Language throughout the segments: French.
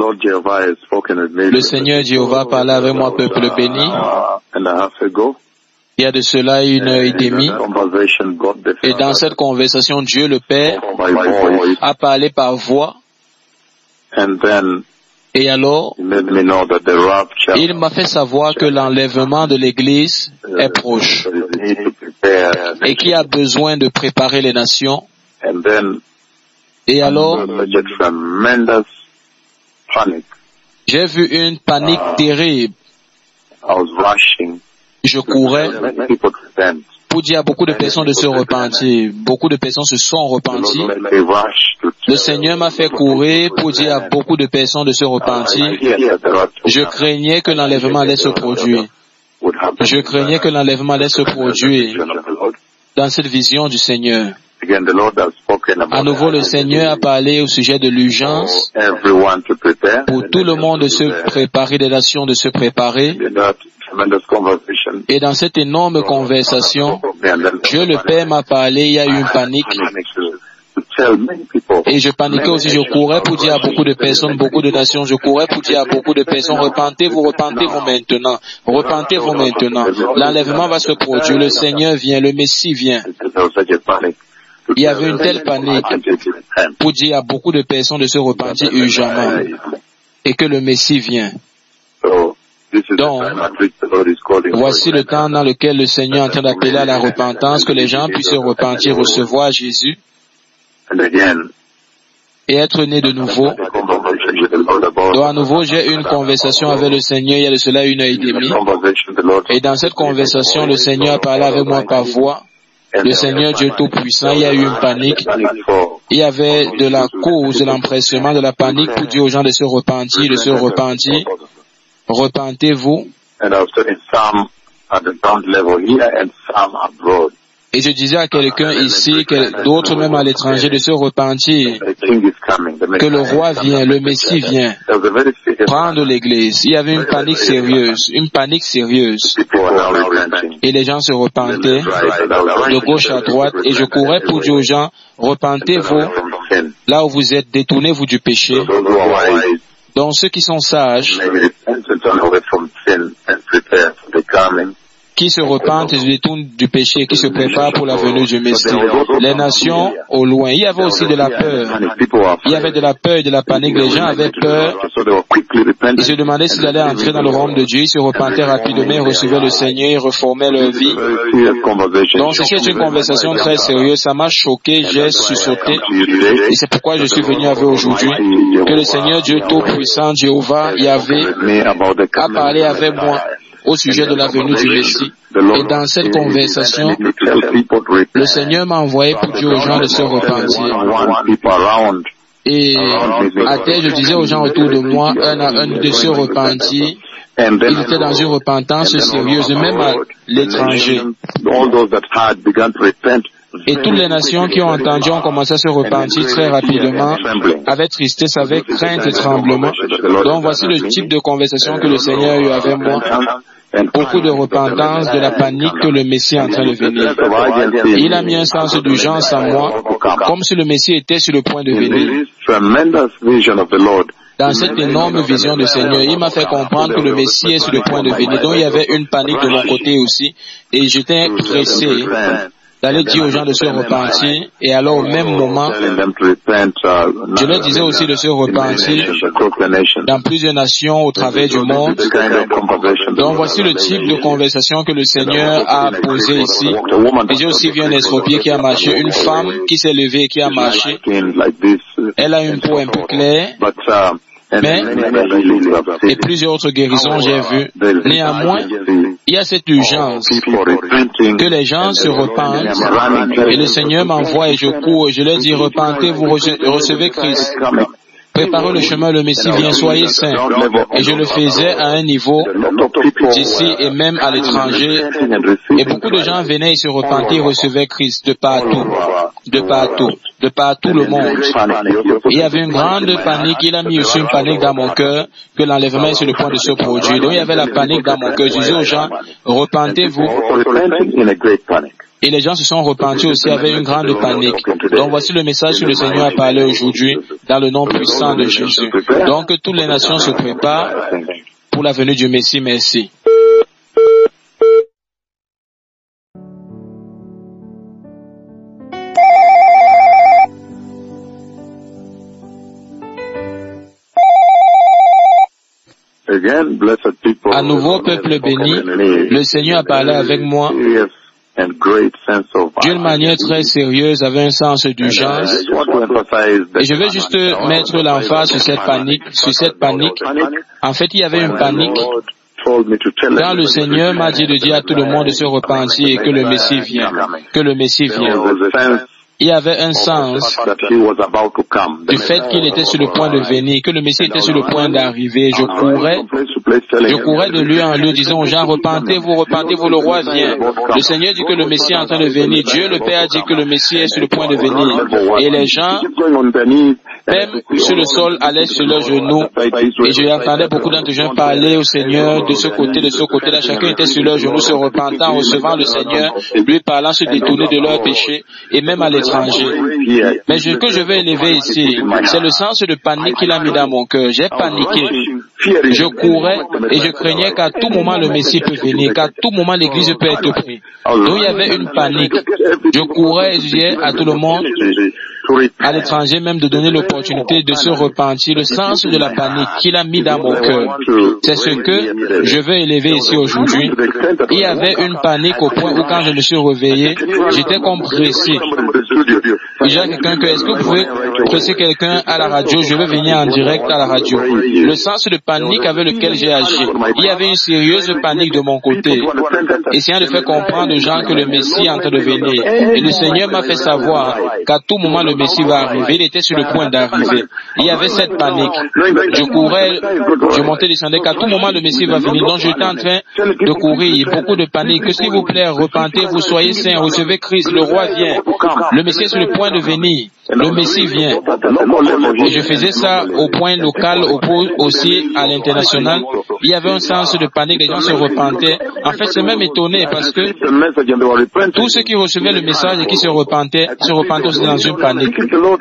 Le Seigneur Jéhovah parlait avec moi, peuple béni. Il y a de cela 1 heure et demie. Et dans cette conversation, Dieu le Père a parlé par voix. Et alors, il m'a fait savoir que l'enlèvement de l'Église est proche et qu'il y a besoin de préparer les nations. Et alors, j'ai vu une panique terrible. Je courais pour dire à beaucoup de personnes de se repentir. Beaucoup de personnes se sont repenties. Le Seigneur m'a fait courir pour dire à beaucoup de personnes de se repentir. Je craignais que l'enlèvement allait se produire. Je craignais que l'enlèvement allait se produire dans cette vision du Seigneur. À nouveau, le Seigneur a parlé au sujet de l'urgence pour tout le monde de se préparer, des nations de se préparer. Et dans cette énorme conversation, Dieu le Père m'a parlé, il y a eu une panique. Et je paniquais aussi, je courais pour dire à beaucoup de personnes, beaucoup de nations, je courais pour dire à beaucoup de personnes, repentez-vous maintenant, repentez-vous maintenant. L'enlèvement va se produire, le Seigneur vient, le Messie vient. Il y avait une telle panique pour dire à beaucoup de personnes de se repentir urgemment et que le Messie vient. Donc, voici le temps dans lequel le Seigneur est en train d'appeler à la repentance, que les gens puissent se repentir, recevoir Jésus et être nés de nouveau. Donc, à nouveau, j'ai eu une conversation avec le Seigneur il y a de cela 1 heure et demie. Et dans cette conversation, le Seigneur a parlé avec moi par voix. Le Seigneur Dieu Tout-Puissant, il y a eu une panique. Il y avait de la cause, de l'empressement, de la panique pour dire aux gens de se repentir, de se repentir. Repentez-vous. Et je disais à quelqu'un ici, d'autres même à l'étranger, de se repentir, que le roi vient, le Messie vient prendre l'Église. Il y avait une panique sérieuse. Et les gens se repentaient de gauche à droite. Et je courais pour dire aux gens, repentez-vous, là où vous êtes, détournez-vous du péché. Donc ceux qui sont sages, qui se repentent et se détournent du péché, qui se préparent pour la venue du Messie. Les nations au loin. Il y avait aussi de la peur. Il y avait de la peur et de la panique. Les gens avaient peur. Ils se demandaient s'ils allaient entrer dans le royaume de Dieu. Ils se repentaient rapidement, ils recevaient le Seigneur, ils reformaient leur vie. Donc c'est une conversation très sérieuse. Ça m'a choqué, j'ai sursauté. Et c'est pourquoi je suis venu avec aujourd'hui. Que le Seigneur Dieu Tout-Puissant, Jéhovah, Yahvé, a parlé avec moi au sujet de la venue du Messie. Et dans cette conversation, le Seigneur m'a envoyé pour dire aux gens de se repentir. Et à terre, je disais aux gens autour de moi, un à un, de se repentir. Ils étaient dans une repentance sérieuse, même à l'étranger. Et toutes les nations qui ont entendu ont commencé à se repentir très rapidement, avec tristesse, avec crainte et tremblement. Donc voici le type de conversation que le Seigneur a eu avec moi. Beaucoup de repentance, de la panique que le Messie est en train de venir. Et il a mis un sens d'urgence en moi, comme si le Messie était sur le point de venir. Dans cette énorme vision du Seigneur, il m'a fait comprendre que le Messie est sur le point de venir. Donc il y avait une panique de mon côté aussi. Et j'étais pressé d'aller dire aux gens de se repentir, et alors au même moment, je leur disais aussi de se repentir dans plusieurs nations au travers du monde. Donc voici le type de conversation que le Seigneur a posé ici. Et j'ai aussi vu un estropié qui a marché, une femme qui s'est levée et qui a marché. Elle a une peau un peu claire, et plusieurs autres guérisons j'ai vu. Néanmoins, il y a cette urgence que les gens se repentent et le Seigneur m'envoie et je cours et je leur dis repentez, vous recevez Christ. Préparez le chemin, le Messie vient, soyez saints. Et je le faisais à un niveau d'ici et même à l'étranger. Et beaucoup de gens venaient et se repentaient et recevaient Christ de partout, de partout le monde. Il y avait une grande panique, il a mis aussi une panique dans mon cœur, que l'enlèvement est sur le point de se produire. Donc il y avait la panique dans mon cœur. Je disais aux gens, repentez-vous. Et les gens se sont repentis aussi avec une grande panique. Donc voici le message que le Seigneur a parlé aujourd'hui. dans le nom puissant de Jésus. Donc, que toutes les nations se préparent pour la venue du Messie. Merci. À nouveau, peuple béni, le Seigneur a parlé avec moi d'une manière très sérieuse, avec un sens d'urgence. Et je veux juste mettre l'emphase sur cette panique. En fait, il y avait une panique quand le Seigneur m'a dit de dire à tout le monde de se repentir et que le Messie vient. Que le Messie vient. Il y avait un sens du fait qu'il était sur le point de venir, que le Messie était sur le point d'arriver. Je courais de lieu en lieu disant aux gens, repentez-vous, le roi vient. Le Seigneur dit que le Messie est en train de venir. Dieu le Père dit que le Messie est sur le point de venir. Et les gens, même sur le sol, allaient sur leurs genoux. Et je entendais beaucoup d'entre gens parler au Seigneur de ce côté-là. Chacun était sur leurs genoux, se repentant, recevant le Seigneur, lui parlant, se détourner de leurs péchés, et même à l'étranger. Mais ce que je veux élever ici, c'est le sens de panique qu'il a mis dans mon cœur. J'ai paniqué. Je courais et je craignais qu'à tout moment le Messie peut venir, qu'à tout moment l'Église peut être prise. Donc il y avait une panique. Je courais et je disais à tout le monde, à l'étranger même, de donner l'opportunité de se repentir. Le sens de la panique qu'il a mis dans mon cœur, c'est ce que je veux élever ici aujourd'hui. Il y avait une panique au point où quand je me suis réveillé, j'étais comme pressé. Il y a quelqu'un que, est-ce que vous pouvez presser quelqu'un à la radio? Je veux venir en direct à la radio. Le sens de panique avec lequel j'ai agi. Il y avait une sérieuse panique de mon côté, essayant de faire comprendre aux gens que le Messie est en train de venir. Et le Seigneur m'a fait savoir qu'à tout moment le Messie va arriver. Il était sur le point d'arriver. Il y avait cette panique. Je courais, je montais, descendais, qu'à tout moment le Messie va venir. Donc j'étais en train de courir, beaucoup de panique. Que s'il vous plaît, repentez, vous soyez saints, recevez Christ, le roi vient. Le Messie est sur le point de venir. Le Messie vient. Et je faisais ça au point local, aussi à l'international. Il y avait un sens de panique, les gens se repentaient. En fait, c'est même étonné parce que tous ceux qui recevaient le message et qui se repentaient aussi dans une panique.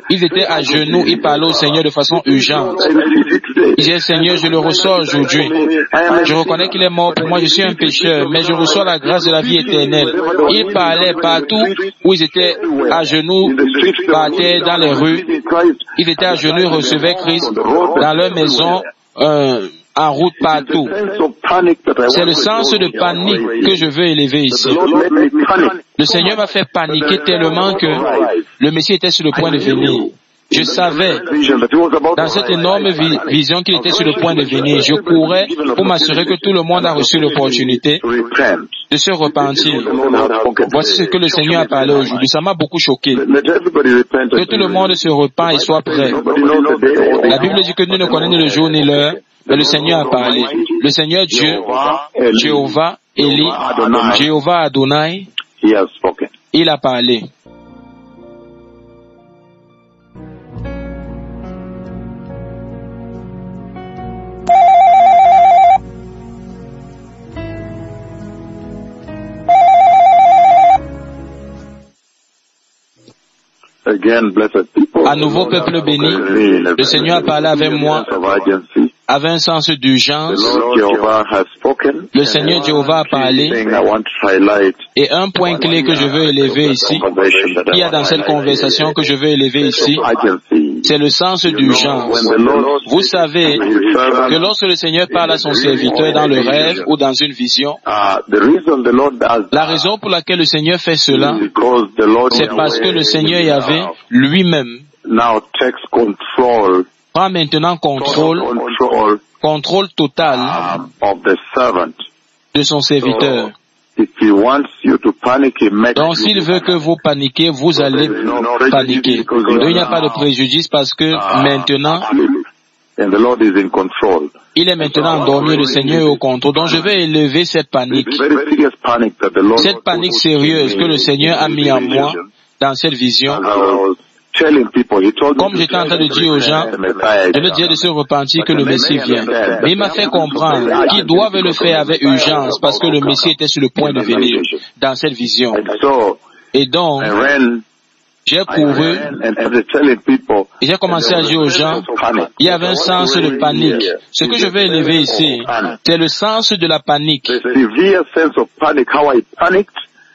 Ils étaient à genoux, ils parlaient au Seigneur de façon urgente. Ils disaient, Seigneur, je le reçois aujourd'hui. Je reconnais qu'il est mort pour moi, je suis un pécheur, mais je reçois la grâce de la vie éternelle. Ils parlaient partout où ils étaient à genoux, par terre, dans les rues. Ils étaient à genoux, ils recevaient Christ dans leur maison, en route partout. C'est le sens de panique que je veux élever ici. Le Seigneur m'a fait paniquer tellement que le Messie était sur le point de venir. Je savais, dans cette énorme vision qu'il était sur le point de venir. Je courais pour m'assurer que tout le monde a reçu l'opportunité de se repentir. Voici ce que le Seigneur a parlé aujourd'hui. Ça m'a beaucoup choqué. Que tout le monde se repent et soit prêt. La Bible dit que nous ne connaissons ni le jour ni l'heure, mais le Seigneur a parlé. Le Seigneur Dieu, Jéhovah, Élie, Jéhovah Adonai, il a parlé. À nouveau, peuple béni, le Seigneur a parlé avec moi avec un sens d'urgence. Le Seigneur Jéhovah a parlé. Et un point clé que je veux élever ici, il y a dans cette conversation que je veux élever ici, c'est le sens d'urgence. Vous savez que lorsque le Seigneur parle à son serviteur dans le rêve ou dans une vision, la raison pour laquelle le Seigneur fait cela, c'est parce que le Seigneur Yahvé lui-même prend maintenant contrôle total de son serviteur. Donc s'il veut que vous paniquiez, vous allez paniquer. Donc il n'y a pas de préjudice parce que maintenant, il est maintenant endormi, le Seigneur est au contrôle. Donc je vais élever cette panique. Cette panique sérieuse que le Seigneur a mis en moi dans cette vision. Comme j'étais en train de dire aux gens, je leur disais de se repentir que le Messie vient. Mais il m'a fait comprendre qu'ils doivent le faire avec urgence parce que le Messie était sur le point de venir dans cette vision. Et donc, j'ai couru j'ai commencé à dire aux gens, il y avait un sens de panique. Ce que je vais élever ici, c'est le sens de la panique.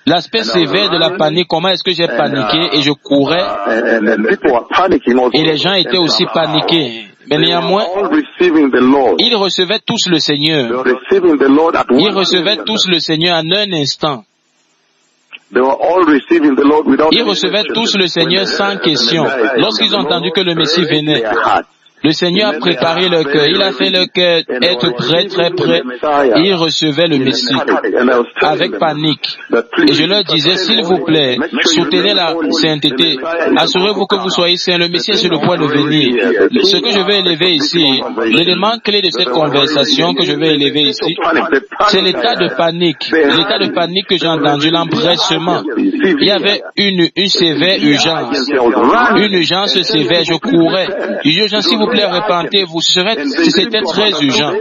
L'aspect sévère de la panique, comment est-ce que j'ai paniqué et je courais et les gens étaient aussi paniqués. Mais néanmoins, ils recevaient tous le Seigneur. Ils recevaient tous le Seigneur en un instant. Ils recevaient tous le Seigneur sans question. Lorsqu'ils ont entendu que le Messie venait, le Seigneur a préparé leur cœur. Il a fait leur cœur être prêt, très prêt. Et ils recevaient le Messie avec panique. Et je leur disais, s'il vous plaît, soutenez la sainteté. Assurez-vous que vous soyez saints. Le Messie est sur le point de venir. Ce que je vais élever ici, l'élément clé de cette conversation que je vais élever ici, c'est l'état de panique. L'état de panique que j'ai entendu, l'empressement. Il y avait une sévère urgence. Une urgence sévère. Je courais. Je dis aux gens, s'il vous plaît, repentez-vous. C'était très urgent.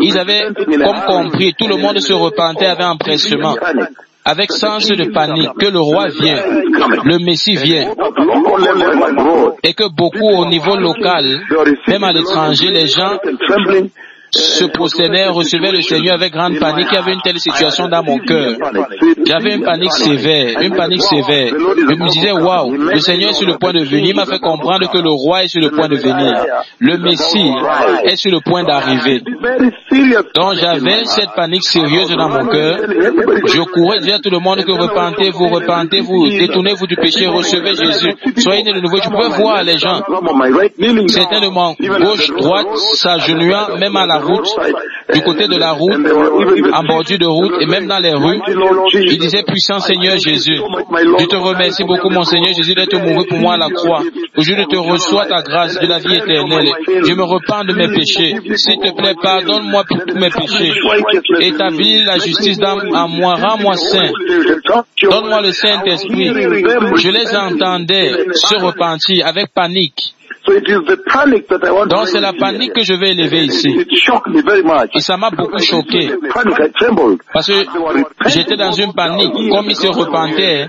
Ils avaient comme compris, tout le monde se repentait avec empressement, avec sens de panique, que le roi vient, le Messie vient, et que beaucoup au niveau local, même à l'étranger, les gens se prosternaient, recevaient le Seigneur avec grande panique. Il y avait une telle situation dans mon cœur. J'avais une panique sévère, Je me disais, waouh, le Seigneur est sur le point de venir. Il m'a fait comprendre que le roi est sur le point de venir. Le Messie est sur le point d'arriver. Donc j'avais cette panique sérieuse dans mon cœur. Je courais, dire à tout le monde que repentez-vous, détournez-vous du péché, recevez Jésus. Soyez nés de nouveau. Je pouvais voir les gens. Certains de mon gauche, droite, s'agenouillant, même à la route, du côté de la route, en bordure de route et même dans les rues. Il disait, puissant Seigneur Jésus, je te remercie beaucoup mon Seigneur Jésus d'être mort pour moi à la croix. Aujourd'hui je te reçois ta grâce de la vie éternelle. Je me repens de mes péchés. S'il te plaît, pardonne-moi pour tous mes péchés. Établis la justice en moi, rends-moi saint. Donne-moi le Saint-Esprit. Je les entendais se repentir avec panique. Donc c'est la panique que je vais élever ici. Et ça m'a beaucoup choqué. Parce que j'étais dans une panique. Comme ils se repentaient,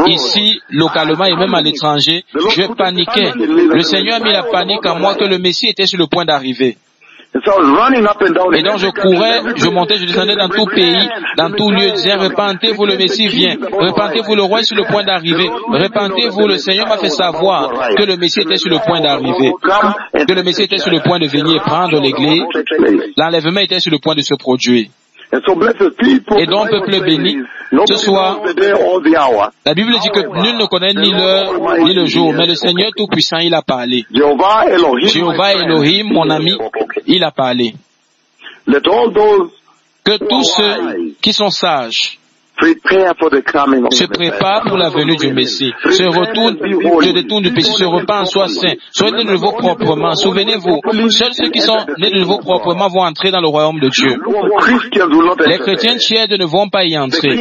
ici, localement et même à l'étranger, je paniquais. Le Seigneur a mis la panique en moi que le Messie était sur le point d'arriver. Et donc je courais, je montais, je descendais dans tout pays, dans tout lieu, disant, repentez-vous, le Messie vient. Repentez-vous, le roi est sur le point d'arriver. Repentez-vous, le Seigneur m'a fait savoir que le Messie était sur le point d'arriver. Que le Messie était sur le point de venir prendre l'église. L'enlèvement était sur le point de se produire. Et donc, peuple béni, ce soir, la Bible dit que nul ne connaît ni l'heure ni le jour, mais le Seigneur Tout-Puissant, il a parlé. Jéhovah Elohim, mon ami, il a parlé. Que tous ceux qui sont sages se préparent pour la venue du Messie, se détournent du péché, se repentent, soient saints, soient nés de nouveau proprement. Souvenez-vous, seuls ceux qui sont nés de nouveau proprement vont entrer dans le royaume de Dieu. Les chrétiens tièdes ne vont pas y entrer.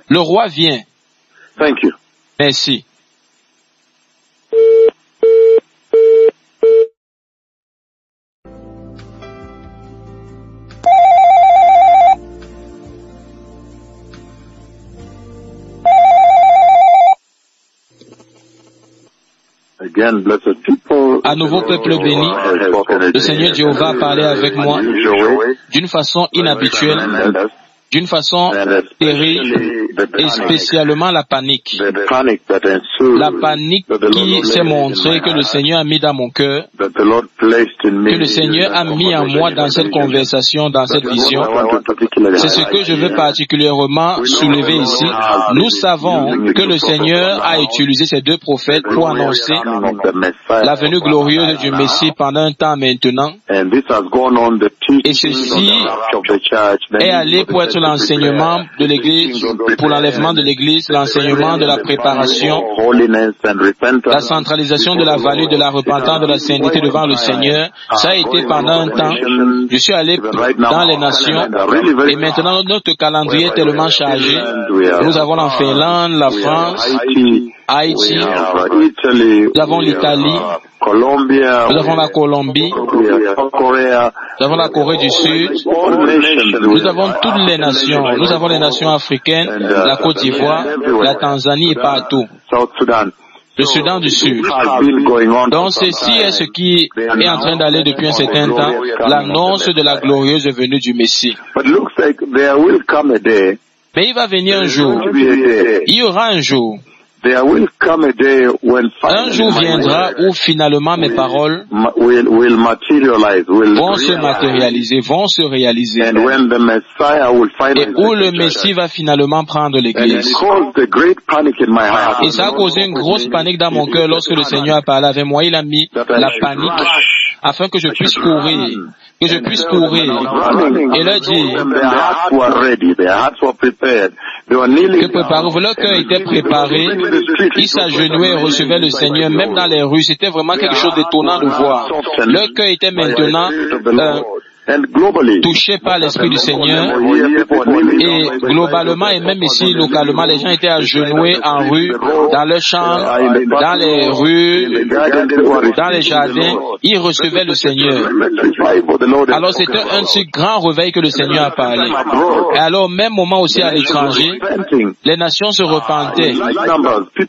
Le roi vient. Merci. À nouveau, peuple béni, le Seigneur Jéhovah a parlé avec moi d'une façon inhabituelle, d'une façon terrible, et spécialement la panique. La panique qui s'est montrée que le Seigneur a mis dans mon cœur, que le Seigneur a mis en moi dans cette conversation, dans cette vision. C'est ce que je veux particulièrement soulever ici. Nous savons que le Seigneur a utilisé ces deux prophètes pour annoncer la venue glorieuse du Messie pendant un temps maintenant. Et ceci est allé pour être l'enseignement de l'Église, pour l'enlèvement de l'Église, l'enseignement de la préparation, la centralisation de la valeur de la repentance, de la sainteté devant le Seigneur. Ça a été pendant un temps. Je suis allé dans les nations et maintenant notre calendrier est tellement chargé. Nous avons la Finlande, la France, Haïti, nous avons l'Italie, nous avons la Colombie, nous avons la Corée du Sud, nous avons toutes les nations, nous avons les nations africaines, la Côte d'Ivoire, la Tanzanie et partout. le Soudan du Sud. Donc ceci est ce qui est en train d'aller depuis un certain temps, l'annonce de la glorieuse venue du Messie. Mais il va venir un jour, il y aura un jour. Un jour viendra où finalement mes paroles vont se matérialiser, vont se réaliser, et où le Messie va finalement prendre l'Église. Et ça a causé une grosse panique dans mon cœur lorsque le Seigneur a parlé avec moi. Il a mis la panique afin que je puisse courir. Que je puisse courir et leur dire que préparez-vous. Leur cœur était préparé, ils s'agenouillaient et recevaient le Seigneur, même dans les rues. C'était vraiment quelque chose d'étonnant de voir. Leur cœur était maintenant touché par l'Esprit du Seigneur, et globalement et même ici localement, les gens étaient agenouillés en rue, dans leurs chambres, dans les rues, dans les jardins, ils recevaient le Seigneur. Alors c'était un si grand réveil que le Seigneur a parlé. Et alors au même moment aussi à l'étranger, les nations se repentaient.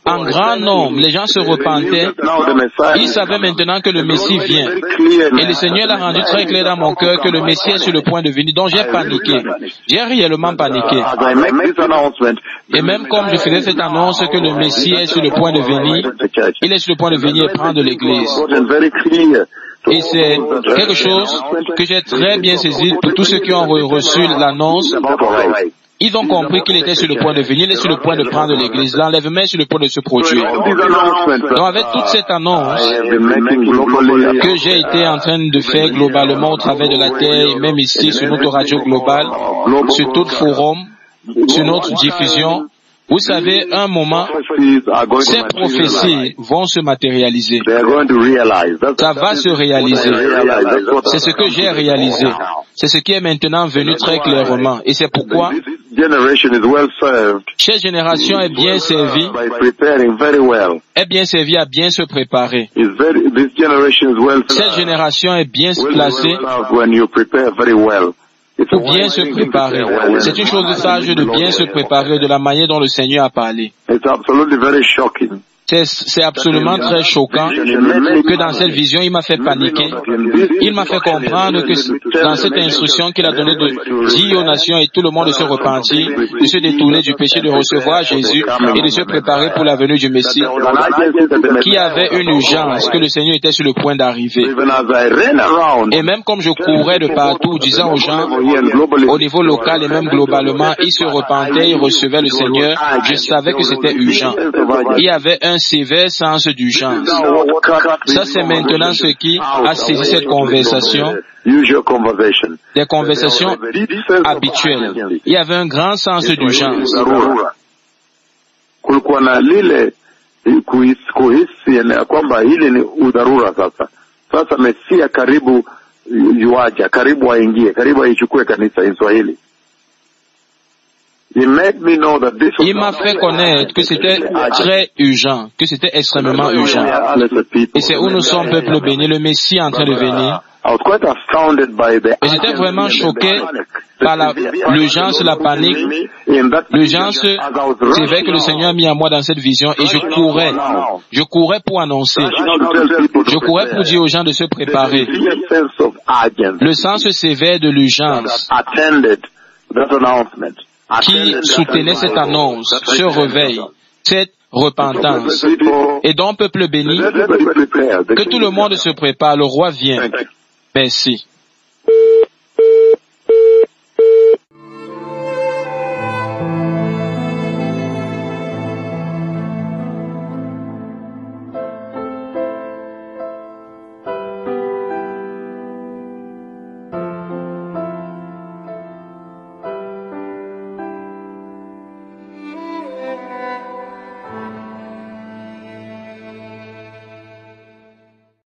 En grand nombre, les gens se repentaient. Ils savaient maintenant que le Messie vient. Et le Seigneur l'a rendu très clair dans mon cœur que le Messie est sur le point de venir. Donc j'ai paniqué. J'ai réellement paniqué. Et même comme je faisais cette annonce que le Messie est sur le point de venir, il est sur le point de venir et prendre l'Église. Et c'est quelque chose que j'ai très bien saisi pour tous ceux qui ont reçu l'annonce. Ils ont compris qu'il était sur le point de venir, il est sur le point de prendre l'Église. L'enlèvement est sur le point de se produire. Donc avec toute cette annonce que j'ai été en train de faire globalement au travers de la terre, et même ici sur notre radio globale, sur tout forum, sur notre diffusion, vous savez, un moment, ces prophéties vont se matérialiser. Ça va se réaliser. C'est ce que j'ai réalisé. C'est ce qui est maintenant venu très clairement. Et c'est pourquoi cette génération est bien servie. Est bien servie à bien se préparer. Cette génération est bien placée pour bien se préparer. C'est une chose de sage de bien se préparer de la manière dont le Seigneur a parlé. C'est absolument très choquant que dans cette vision, il m'a fait paniquer. Il m'a fait comprendre que dans cette instruction qu'il a donnée de dire aux nations et tout le monde de se repentir, de se détourner du péché, de recevoir Jésus et de se préparer pour la venue du Messie, qui avait une urgence, que le Seigneur était sur le point d'arriver. Et même comme je courais de partout, disant aux gens, au niveau local et même globalement, ils se repentaient, ils recevaient le Seigneur, je savais que c'était urgent. Il y avait un sévère sens d'urgence. Ça, c'est maintenant ce qui a saisi cette conversation, des conversations habituelles. Il y avait un grand sens d'urgence. Sasa Mesia karibu yuaja, karibu aingie, karibu aichukue kanisa Israeli. Il m'a fait connaître que c'était très urgent, que c'était extrêmement urgent. Et c'est où nous sommes, peuple béni, le Messie est en train de venir. Et j'étais vraiment choqué par l'urgence, la panique, l'urgence sévère que le Seigneur a mis à moi dans cette vision, et je courais pour annoncer, je courais pour dire aux gens de se préparer. Le sens sévère de l'urgence qui soutenait cette annonce, ce réveil, cette repentance. Et donc, peuple béni, que tout le monde se prépare, le roi vient. Merci.